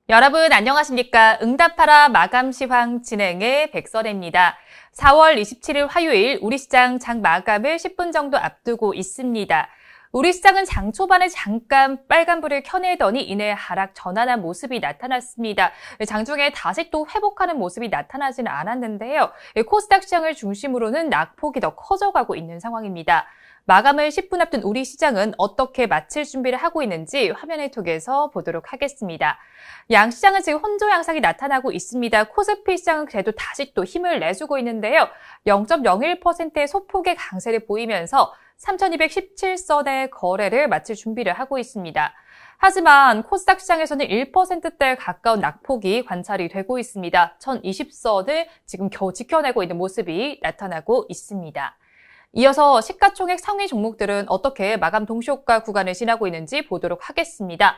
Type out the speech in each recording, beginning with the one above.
여러분 안녕하십니까? 응답하라 마감 시황 진행의 백선혜입니다. 4월 27일 화요일 우리 시장 장 마감을 10분 정도 앞두고 있습니다. 우리 시장은 장 초반에 잠깐 빨간불을 켜내더니 이내 하락 전환한 모습이 나타났습니다. 장중에 다시 또 회복하는 모습이 나타나지는 않았는데요. 코스닥 시장을 중심으로는 낙폭이 더 커져가고 있는 상황입니다. 마감을 10분 앞둔 우리 시장은 어떻게 마칠 준비를 하고 있는지 화면을 통해서 보도록 하겠습니다. 양시장은 지금 혼조 양상이 나타나고 있습니다. 코스피 시장은 그래도 다시 또 힘을 내주고 있는데요. 0.01%의 소폭의 강세를 보이면서 3,217선의 거래를 마칠 준비를 하고 있습니다. 하지만 코스닥 시장에서는 1%대에 가까운 낙폭이 관찰이 되고 있습니다. 1,020선을 지금 겨우 지켜내고 있는 모습이 나타나고 있습니다. 이어서 시가총액 상위 종목들은 어떻게 마감 동시효과 구간을 지나고 있는지 보도록 하겠습니다.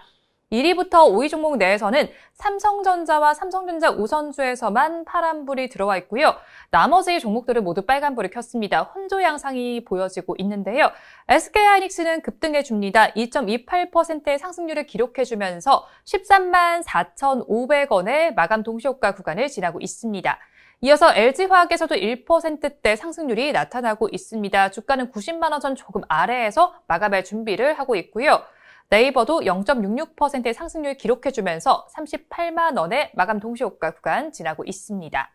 1위부터 5위 종목 내에서는 삼성전자와 삼성전자 우선주에서만 파란불이 들어와 있고요. 나머지 종목들은 모두 빨간불을 켰습니다. 혼조 양상이 보여지고 있는데요. SK하이닉스는 급등해줍니다. 2.28%의 상승률을 기록해주면서 13만 4,500원의 마감 동시효과 구간을 지나고 있습니다. 이어서 LG화학에서도 1%대 상승률이 나타나고 있습니다. 주가는 90만 원 선 조금 아래에서 마감할 준비를 하고 있고요. 네이버도 0.66%의 상승률 기록해주면서 38만 원의 마감 동시효과 구간 지나고 있습니다.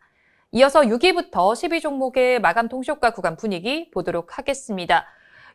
이어서 6위부터 10위 종목의 마감 동시효과 구간 분위기 보도록 하겠습니다.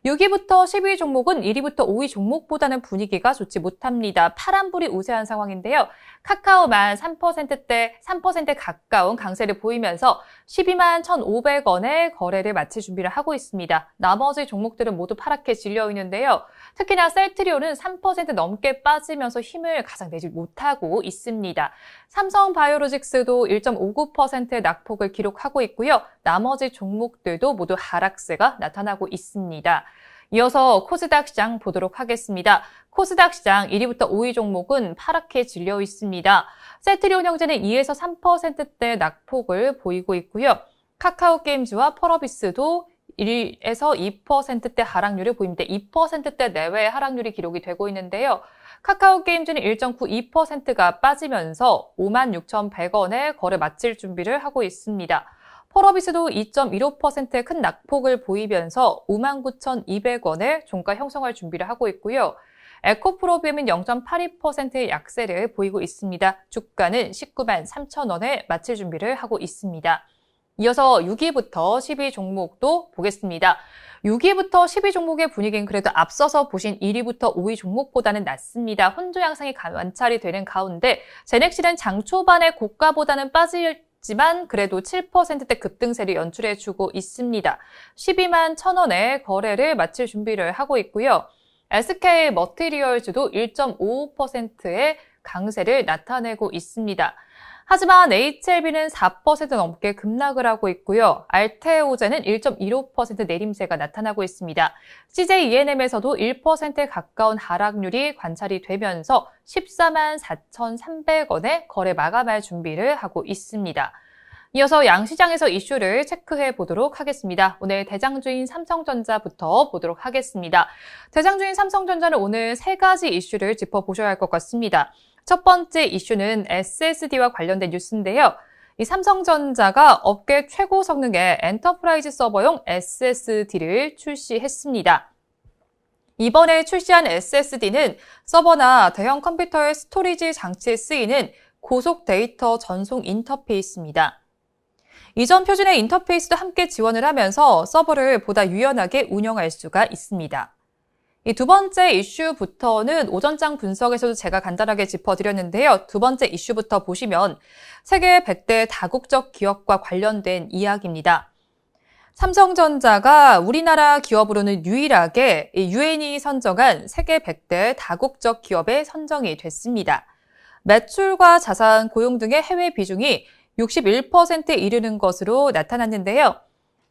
6위부터 10위 종목은 1위부터 5위 종목보다는 분위기가 좋지 못합니다. 파란불이 우세한 상황인데요. 카카오만 3% 가까운 강세를 보이면서 12만 1,500원의 거래를 마칠 준비를 하고 있습니다. 나머지 종목들은 모두 파랗게 질려 있는데요. 특히나 셀트리온은 3% 넘게 빠지면서 힘을 가장 내지 못하고 있습니다. 삼성바이오로직스도 1.59%의 낙폭을 기록하고 있고요. 나머지 종목들도 모두 하락세가 나타나고 있습니다. 이어서 코스닥 시장 보도록 하겠습니다. 코스닥 시장 1위부터 5위 종목은 파랗게 질려 있습니다. 셀트리온 형제는 2에서 3%대 낙폭을 보이고 있고요. 카카오게임즈와 펄어비스도 1에서 2%대 하락률을 보입니다. 2%대 내외의 하락률이 기록이 되고 있는데요. 카카오게임즈는 1.92%가 빠지면서 56,100원에 거래 마칠 준비를 하고 있습니다. 펄어비스도 2.15%의 큰 낙폭을 보이면서 59,200원에 종가 형성할 준비를 하고 있고요. 에코프로비움은 0.82%의 약세를 보이고 있습니다. 주가는 19만 3,000원에 마칠 준비를 하고 있습니다. 이어서 6위부터 10위 종목도 보겠습니다. 6위부터 10위 종목의 분위기는 그래도 앞서서 보신 1위부터 5위 종목보다는 낮습니다. 혼조 양상이 관찰이 되는 가운데 제넥실은 장 초반에 고가보다는 빠지지만 그래도 7%대 급등세를 연출해주고 있습니다. 12만 1,000원에 거래를 마칠 준비를 하고 있고요. SK 머티리얼즈도 1.55%의 강세를 나타내고 있습니다. 하지만 HLB는 4% 넘게 급락을 하고 있고요. 알테오젠은 1.15% 내림세가 나타나고 있습니다. CJENM에서도 1%에 가까운 하락률이 관찰이 되면서 14만 4,300원에 거래 마감할 준비를 하고 있습니다. 이어서 양시장에서 이슈를 체크해 보도록 하겠습니다. 오늘 대장주인 삼성전자부터 보도록 하겠습니다. 대장주인 삼성전자는 오늘 3가지 이슈를 짚어보셔야 할 것 같습니다. 첫 번째 이슈는 SSD와 관련된 뉴스인데요. 이 삼성전자가 업계 최고 성능의 엔터프라이즈 서버용 SSD를 출시했습니다. 이번에 출시한 SSD는 서버나 대형 컴퓨터의 스토리지 장치에 쓰이는 고속 데이터 전송 인터페이스입니다. 이전 표준의 인터페이스도 함께 지원을 하면서 서버를 보다 유연하게 운영할 수가 있습니다. 이 두 번째 이슈부터는 오전장 분석에서도 제가 간단하게 짚어드렸는데요. 두 번째 이슈부터 보시면 세계 100대 다국적 기업과 관련된 이야기입니다. 삼성전자가 우리나라 기업으로는 유일하게 유엔이 선정한 세계 100대 다국적 기업에 선정이 됐습니다. 매출과 자산, 고용 등의 해외 비중이 61%에 이르는 것으로 나타났는데요.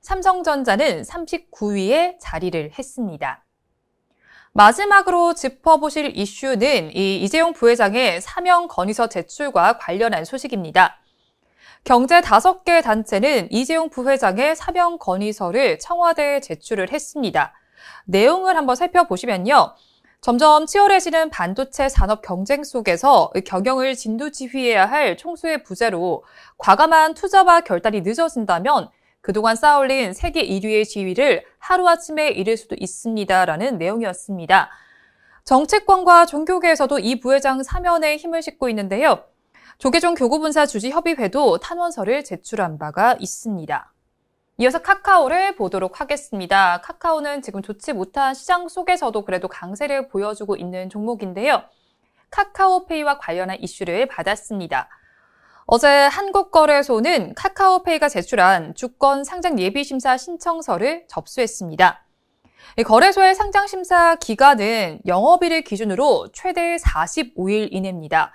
삼성전자는 39위에 자리를 했습니다. 마지막으로 짚어보실 이슈는 이재용 부회장의 사면 건의서 제출과 관련한 소식입니다. 경제 5개 단체는 이재용 부회장의 사면 건의서를 청와대에 제출을 했습니다. 내용을 한번 살펴보시면요. 점점 치열해지는 반도체 산업 경쟁 속에서 경영을 진두지휘해야 할 총수의 부재로 과감한 투자와 결단이 늦어진다면 그동안 쌓아올린 세계 1위의 지위를 하루아침에 잃을 수도 있습니다라는 내용이었습니다. 정치권과 종교계에서도 이 부회장 사면에 힘을 싣고 있는데요. 조계종 교구분사 주지협의회도 탄원서를 제출한 바가 있습니다. 이어서 카카오를 보도록 하겠습니다. 카카오는 지금 좋지 못한 시장 속에서도 그래도 강세를 보여주고 있는 종목인데요. 카카오페이와 관련한 이슈를 받았습니다. 어제 한국거래소는 카카오페이가 제출한 주권 상장 예비심사 신청서를 접수했습니다. 거래소의 상장심사 기간은 영업일을 기준으로 최대 45일 이내입니다.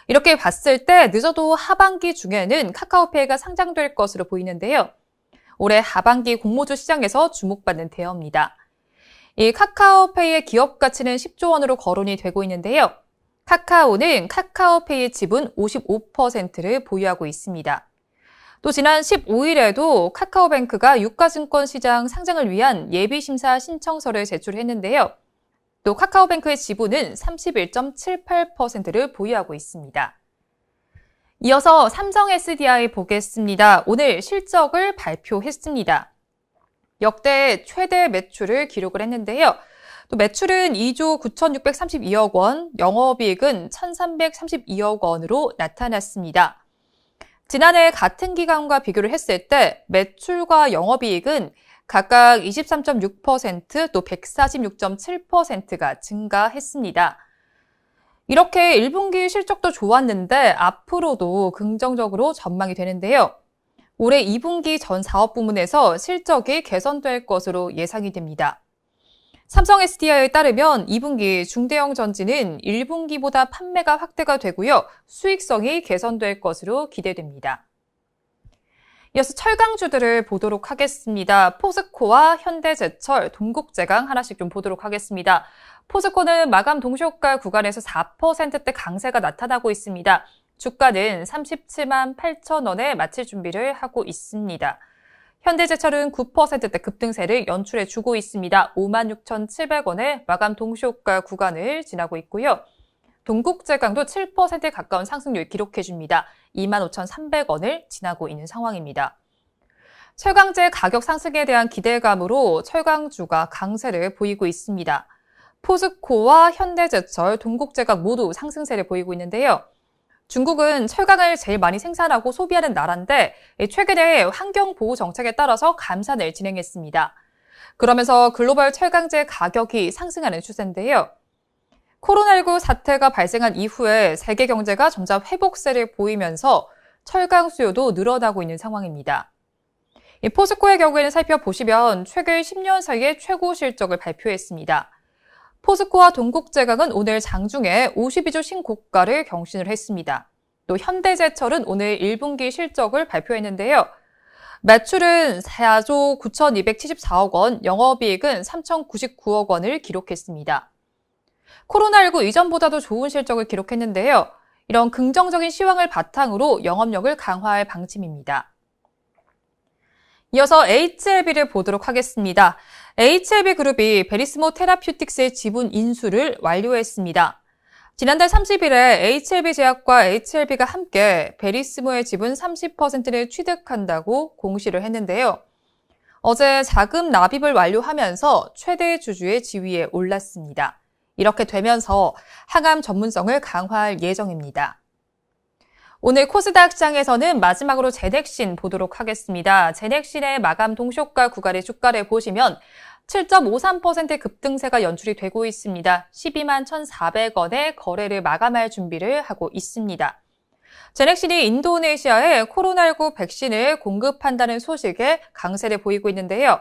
이렇게 봤을 때 늦어도 하반기 중에는 카카오페이가 상장될 것으로 보이는데요. 올해 하반기 공모주 시장에서 주목받는 대어입니다. 이 카카오페이의 기업 가치는 10조 원으로 거론이 되고 있는데요. 카카오는 카카오페이의 지분 55%를 보유하고 있습니다. 또 지난 15일에도 카카오뱅크가 유가증권 시장 상장을 위한 예비심사 신청서를 제출했는데요. 또 카카오뱅크의 지분은 31.78%를 보유하고 있습니다. 이어서 삼성 SDI 보겠습니다. 오늘 실적을 발표했습니다. 역대 최대 매출을 기록을 했는데요. 또 매출은 2조 9,632억 원, 영업이익은 1,332억 원으로 나타났습니다. 지난해 같은 기간과 비교를 했을 때 매출과 영업이익은 각각 23.6%, 또 146.7%가 증가했습니다. 이렇게 1분기 실적도 좋았는데 앞으로도 긍정적으로 전망이 되는데요. 올해 2분기 전 사업 부문에서 실적이 개선될 것으로 예상이 됩니다. 삼성 SDI에 따르면 2분기 중대형 전지는 1분기보다 판매가 확대가 되고요. 수익성이 개선될 것으로 기대됩니다. 이어서 철강주들을 보도록 하겠습니다. 포스코와 현대제철, 동국제강 하나씩 좀 보도록 하겠습니다. 포스코는 마감 동시효과 구간에서 4%대 강세가 나타나고 있습니다. 주가는 37만 8천 원에 마칠 준비를 하고 있습니다. 현대제철은 9%대 급등세를 연출해 주고 있습니다. 56,700원에 마감 동시효과 구간을 지나고 있고요. 동국제강도 7%에 가까운 상승률 기록해줍니다. 25,300원을 지나고 있는 상황입니다. 철강제 가격 상승에 대한 기대감으로 철강주가 강세를 보이고 있습니다. 포스코와 현대제철, 동국제강 모두 상승세를 보이고 있는데요. 중국은 철강을 제일 많이 생산하고 소비하는 나라인데 최근에 환경보호 정책에 따라서 감산을 진행했습니다. 그러면서 글로벌 철강제 가격이 상승하는 추세인데요. 코로나19 사태가 발생한 이후에 세계 경제가 점차 회복세를 보이면서 철강 수요도 늘어나고 있는 상황입니다. 이 포스코의 경우에는 살펴보시면 최근 10년 사이에 최고 실적을 발표했습니다. 포스코와 동국제강은 오늘 장중에 52조 신고가를 경신을 했습니다. 또 현대제철은 오늘 1분기 실적을 발표했는데요. 매출은 4조 9,274억 원, 영업이익은 3,099억 원을 기록했습니다. 코로나19 이전보다도 좋은 실적을 기록했는데요. 이런 긍정적인 시황을 바탕으로 영업력을 강화할 방침입니다. 이어서 HLB를 보도록 하겠습니다. HLB그룹이 베리스모 테라퓨틱스의 지분 인수를 완료했습니다. 지난달 30일에 HLB제약과 HLB가 함께 베리스모의 지분 30%를 취득한다고 공시를 했는데요. 어제 자금 납입을 완료하면서 최대 주주의 지위에 올랐습니다. 이렇게 되면서 항암 전문성을 강화할 예정입니다. 오늘 코스닥 시장에서는 마지막으로 제넥신 보도록 하겠습니다. 제넥신의 마감 동시효과 구간의 주가를 보시면 7.53% 급등세가 연출이 되고 있습니다. 12만 1,400원에 거래를 마감할 준비를 하고 있습니다. 제넥신이 인도네시아에 코로나19 백신을 공급한다는 소식에 강세를 보이고 있는데요.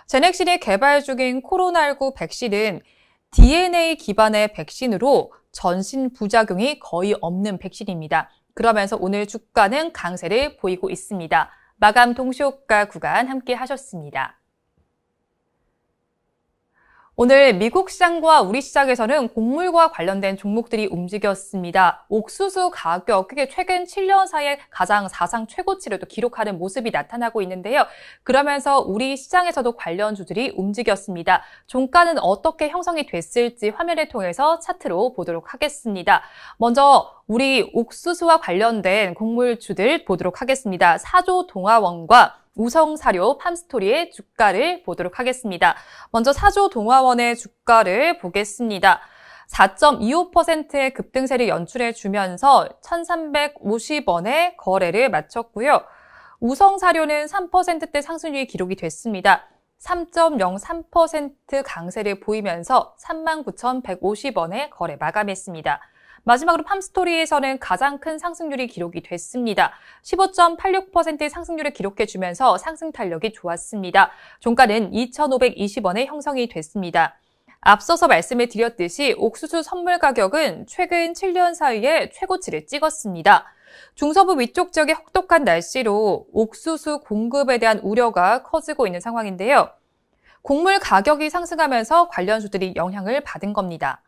제넥신이 개발 중인 코로나19 백신은 DNA 기반의 백신으로 전신 부작용이 거의 없는 백신입니다. 그러면서 오늘 주가는 강세를 보이고 있습니다. 마감 동시효과 구간 함께 하셨습니다. 오늘 미국 시장과 우리 시장에서는 곡물과 관련된 종목들이 움직였습니다. 옥수수 가격, 그게 최근 7년 사이에 가장 사상 최고치를 또 기록하는 모습이 나타나고 있는데요. 그러면서 우리 시장에서도 관련주들이 움직였습니다. 종가는 어떻게 형성이 됐을지 화면을 통해서 차트로 보도록 하겠습니다. 먼저 우리 옥수수와 관련된 곡물주들 보도록 하겠습니다. 사조동화원과 우성사료, 팜스토리의 주가를 보도록 하겠습니다. 먼저 사조동화원의 주가를 보겠습니다. 4.25%의 급등세를 연출해 주면서 1,350원에 거래를 마쳤고요. 우성사료는 3%대 상승률이 기록이 됐습니다. 3.03% 강세를 보이면서 39,150원에 거래 마감했습니다. 마지막으로 팜스토리에서는 가장 큰 상승률이 기록이 됐습니다. 15.86%의 상승률을 기록해주면서 상승 탄력이 좋았습니다. 종가는 2,520원에 형성이 됐습니다. 앞서서 말씀을 드렸듯이 옥수수 선물 가격은 최근 7년 사이에 최고치를 찍었습니다. 중서부 위쪽 지역의 혹독한 날씨로 옥수수 공급에 대한 우려가 커지고 있는 상황인데요. 곡물 가격이 상승하면서 관련주들이 영향을 받은 겁니다.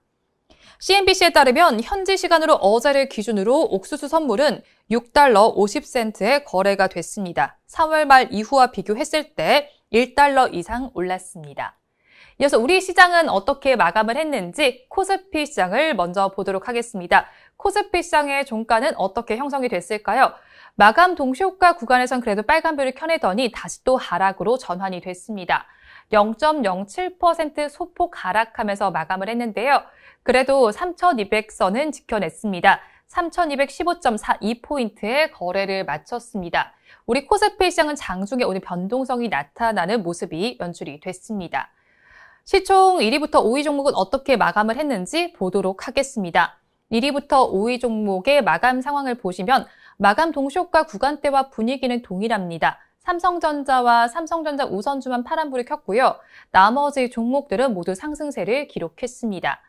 CNBC에 따르면 현지 시간으로 어제를 기준으로 옥수수 선물은 6달러 50센트에 거래가 됐습니다. 4월 말 이후와 비교했을 때 1달러 이상 올랐습니다. 이어서 우리 시장은 어떻게 마감을 했는지 코스피 시장을 먼저 보도록 하겠습니다. 코스피 시장의 종가는 어떻게 형성이 됐을까요? 마감 동시효과 구간에선 그래도 빨간불을 켜내더니 다시 또 하락으로 전환이 됐습니다. 0.07% 소폭 하락하면서 마감을 했는데요. 그래도 3,200선은 지켜냈습니다. 3,215.42포인트의 거래를 마쳤습니다. 우리 코스피 시장은 장중에 오늘 변동성이 나타나는 모습이 연출이 됐습니다. 시총 1위부터 5위 종목은 어떻게 마감을 했는지 보도록 하겠습니다. 1위부터 5위 종목의 마감 상황을 보시면 마감 동시효과 구간대와 분위기는 동일합니다. 삼성전자와 삼성전자 우선주만 파란불을 켰고요. 나머지 종목들은 모두 상승세를 기록했습니다.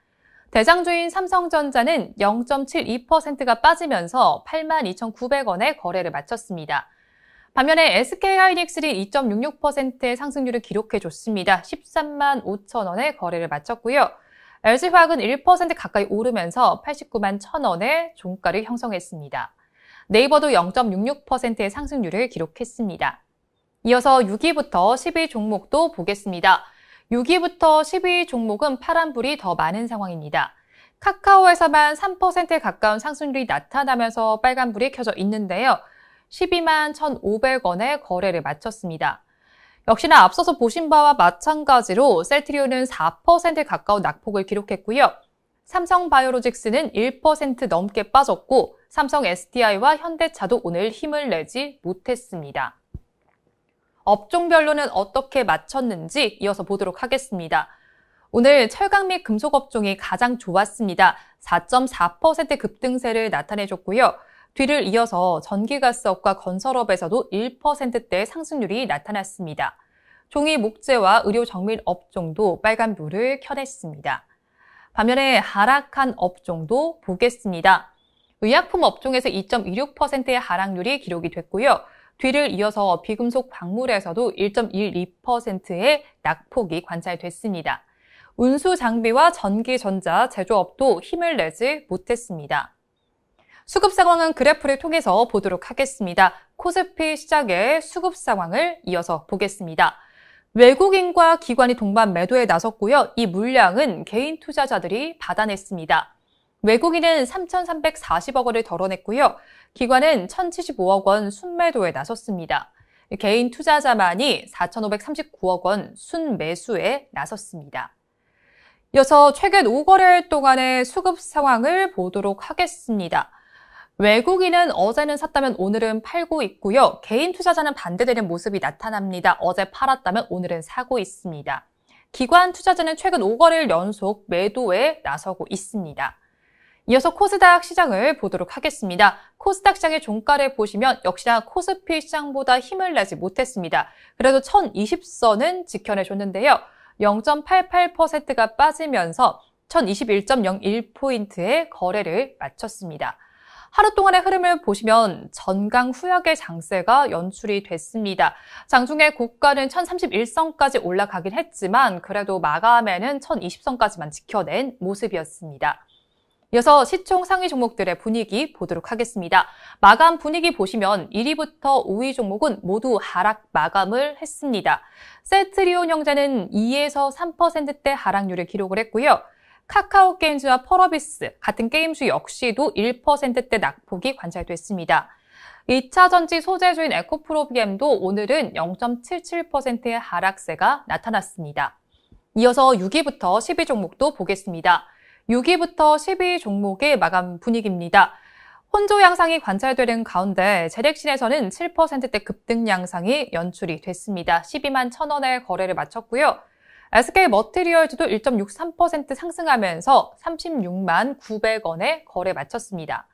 대장주인 삼성전자는 0.72%가 빠지면서 82,900원에 거래를 마쳤습니다. 반면에 SK하이닉스는 2.66%의 상승률을 기록해줬습니다. 13만 5천원에 거래를 마쳤고요. LG화학은 1% 가까이 오르면서 89만 1,000원에 종가를 형성했습니다. 네이버도 0.66%의 상승률을 기록했습니다. 이어서 6위부터 10위 종목도 보겠습니다. 6위부터 10위 종목은 파란불이 더 많은 상황입니다. 카카오에서만 3%에 가까운 상승률이 나타나면서 빨간불이 켜져 있는데요. 12만 1,500원에 거래를 마쳤습니다. 역시나 앞서서 보신 바와 마찬가지로 셀트리온은 4%에 가까운 낙폭을 기록했고요. 삼성바이오로직스는 1% 넘게 빠졌고 삼성 SDI와 현대차도 오늘 힘을 내지 못했습니다. 업종별로는 어떻게 마쳤는지 이어서 보도록 하겠습니다. 오늘 철강 및 금속 업종이 가장 좋았습니다. 4.4% 급등세를 나타내줬고요. 뒤를 이어서 전기가스업과 건설업에서도 1%대 상승률이 나타났습니다. 종이 목재와 의료 정밀 업종도 빨간불을 켜냈습니다. 반면에 하락한 업종도 보겠습니다. 의약품 업종에서 2.26%의 하락률이 기록이 됐고요. 뒤를 이어서 비금속 광물에서도 1.12%의 낙폭이 관찰됐습니다. 운수 장비와 전기전자 제조업도 힘을 내지 못했습니다. 수급 상황은 그래프를 통해서 보도록 하겠습니다. 코스피 시장의 수급 상황을 이어서 보겠습니다. 외국인과 기관이 동반 매도에 나섰고요. 이 물량은 개인 투자자들이 받아냈습니다. 외국인은 3,340억 원을 덜어냈고요. 기관은 1,075억 원 순매도에 나섰습니다. 개인 투자자만이 4,539억 원 순매수에 나섰습니다. 이어서 최근 5거래일 동안의 수급 상황을 보도록 하겠습니다. 외국인은 어제는 샀다면 오늘은 팔고 있고요. 개인 투자자는 반대되는 모습이 나타납니다. 어제 팔았다면 오늘은 사고 있습니다. 기관 투자자는 최근 5거래일 연속 매도에 나서고 있습니다. 이어서 코스닥 시장을 보도록 하겠습니다. 코스닥 시장의 종가를 보시면 역시나 코스피 시장보다 힘을 내지 못했습니다. 그래도 1,020선은 지켜내줬는데요. 0.88%가 빠지면서 1,021.01포인트의 거래를 마쳤습니다. 하루 동안의 흐름을 보시면 전강후약의 장세가 연출이 됐습니다. 장중에 고가는 1031선까지 올라가긴 했지만 그래도 마감에는 1020선까지만 지켜낸 모습이었습니다. 이어서 시총 상위 종목들의 분위기 보도록 하겠습니다. 마감 분위기 보시면 1위부터 5위 종목은 모두 하락 마감을 했습니다. 셀트리온 형제는 2에서 3%대 하락률을 기록을 했고요. 카카오게임즈와 펄어비스 같은 게임주 역시도 1%대 낙폭이 관찰됐습니다. 2차 전지 소재주인 에코프로비엠도 오늘은 0.77%의 하락세가 나타났습니다. 이어서 6위부터 10위 종목도 보겠습니다. 6위부터 10위 종목의 마감 분위기입니다. 혼조 양상이 관찰되는 가운데 재력신에서는 7%대 급등 양상이 연출이 됐습니다. 12만 1,000원에 거래를 마쳤고요. SK머티리얼즈도 1.63% 상승하면서 36만 900원에 거래 마쳤습니다.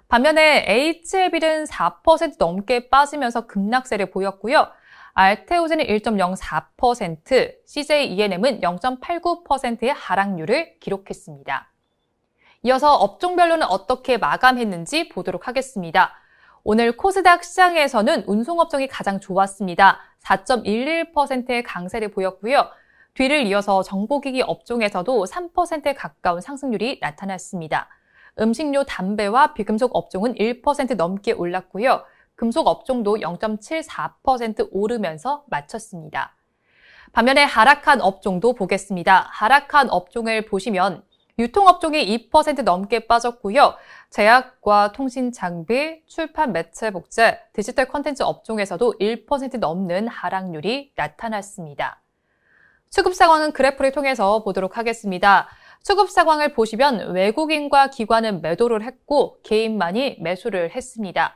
반면에 HLB는 4% 넘게 빠지면서 급락세를 보였고요. 알테오즈는 1.04%, CJENM은 0.89%의 하락률을 기록했습니다. 이어서 업종별로는 어떻게 마감했는지 보도록 하겠습니다. 오늘 코스닥 시장에서는 운송업종이 가장 좋았습니다. 4.11%의 강세를 보였고요. 뒤를 이어서 정보기기 업종에서도 3%에 가까운 상승률이 나타났습니다. 음식료, 담배와 비금속 업종은 1% 넘게 올랐고요. 금속 업종도 0.74% 오르면서 마쳤습니다. 반면에 하락한 업종도 보겠습니다. 하락한 업종을 보시면 유통업종이 2% 넘게 빠졌고요. 제약과 통신장비, 출판 매체 복제, 디지털 콘텐츠 업종에서도 1% 넘는 하락률이 나타났습니다. 수급 상황은 그래프를 통해서 보도록 하겠습니다. 수급 상황을 보시면 외국인과 기관은 매도를 했고 개인만이 매수를 했습니다.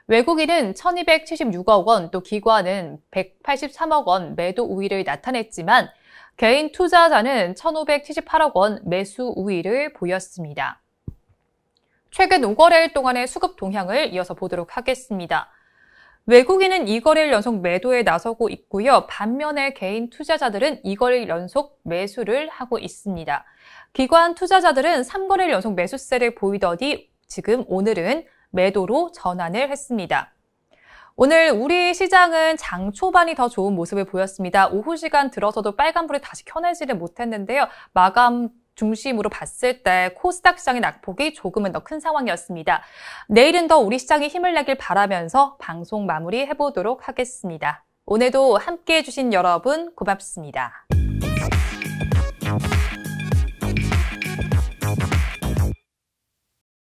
외국인은 1,276억 원, 또 기관은 183억 원 매도 우위를 나타냈지만 개인 투자자는 1,578억 원 매수 우위를 보였습니다. 최근 5거래일 동안의 수급 동향을 이어서 보도록 하겠습니다. 외국인은 2거래일 연속 매도에 나서고 있고요. 반면에 개인 투자자들은 2거래일 연속 매수를 하고 있습니다. 기관 투자자들은 3거래일 연속 매수세를 보이더니 지금 오늘은 매도로 전환을 했습니다. 오늘 우리 시장은 장 초반이 더 좋은 모습을 보였습니다. 오후 시간 들어서도 빨간불이 다시 켜내지를 못했는데요. 마감 중심으로 봤을 때 코스닥 시장의 낙폭이 조금은 더 큰 상황이었습니다. 내일은 더 우리 시장이 힘을 내길 바라면서 방송 마무리해보도록 하겠습니다. 오늘도 함께해 주신 여러분 고맙습니다.